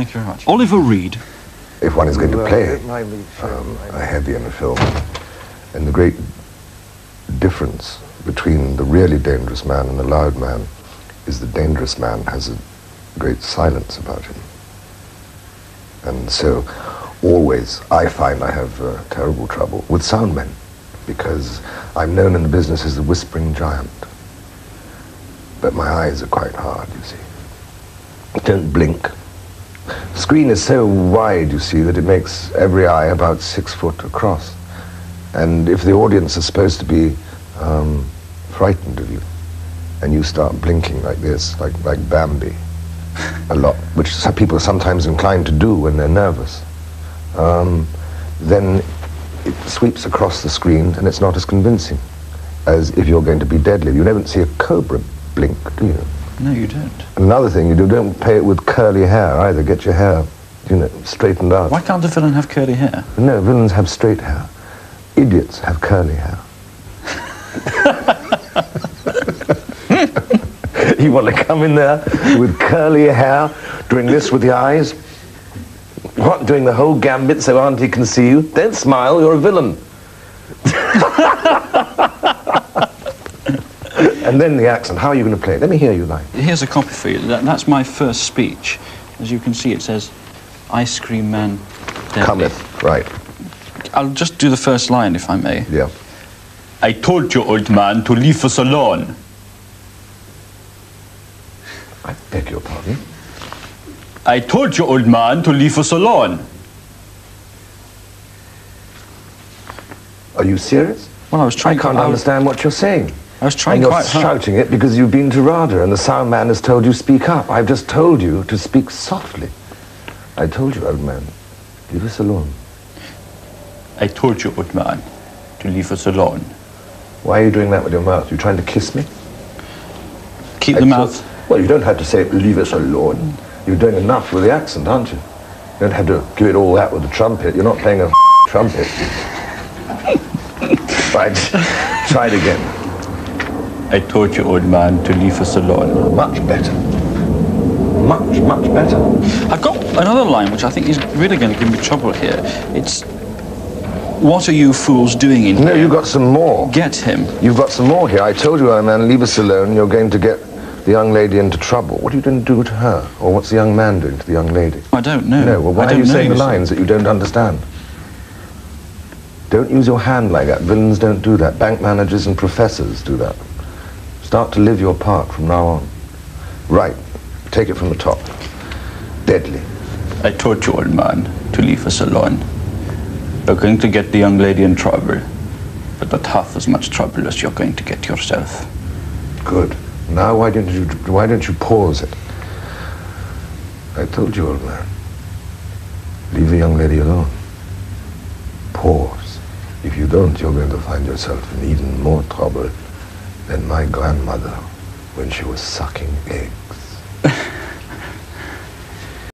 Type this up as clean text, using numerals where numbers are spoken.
Thank you very much. Oliver Reed. If one is going to play a heavy in a film, and the great difference between the really dangerous man and the loud man is the dangerous man has a great silence about him. And so always I find I have terrible trouble with sound men, because I'm known in the business as the whispering giant. But my eyes are quite hard, you see. Don't blink. The screen is so wide, you see, that it makes every eye about 6 foot across. And if the audience is supposed to be frightened of you, and you start blinking like this, like Bambi, a lot, which some people are sometimes inclined to do when they're nervous, then it sweeps across the screen and it's not as convincing as if you're going to be deadly. You never see a cobra blink, do you? No, you don't. Another thing you do, don't play it with curly hair either. Get your hair, you know, straightened out. Why can't a villain have curly hair? No, villains have straight hair. Idiots have curly hair. You want to come in there with curly hair, doing this with the eyes? What, doing the whole gambit so Auntie can see you? Don't smile, you're a villain. And then the accent, how are you going to play it? Let me hear you line. Here's a copy for you. That's my first speech. As you can see, it says, Ice Cream Man Deadly. Cometh, right. I'll just do the first line, if I may. Yeah. I told you, old man, to leave us alone. I beg your pardon? I told you, old man, to leave us alone. Are you serious? Well, I was trying. I can't understand what you're saying. I was trying and quite you're hard. shouting it because you've been to RADA and the sound man has told you speak up. I've just told you to speak softly. I told you, old man, leave us alone. I told you, old man, to leave us alone. Why are you doing that with your mouth? You trying to kiss me? Keep the mouth. Well, you don't have to say, leave us alone. You're doing enough with the accent, aren't you? You don't have to give it all that with the trumpet. You're not playing a trumpet. Right, try it again. I told you, old man, to leave us alone. Much better. Much, much better. I've got another line which I think is really going to give me trouble here. It's, what are you fools doing in here? No, you've got some more. Get him. You've got some more here. I told you, old man, leave us alone. You're going to get the young lady into trouble. What are you going to do to her? Or what's the young man doing to the young lady? I don't know. No, well, why are you saying the lines that you don't understand? Don't use your hand like that. Villains don't do that. Bank managers and professors do that. Start to live your part from now on. Right. Take it from the top. Deadly. I told you, old man, to leave us alone. You're going to get the young lady in trouble, but not half as much trouble as you're going to get yourself. Good. Now why don't you pause it? I told you, old man. Leave the young lady alone. Pause. If you don't, you're going to find yourself in even more trouble than my grandmother when she was sucking eggs.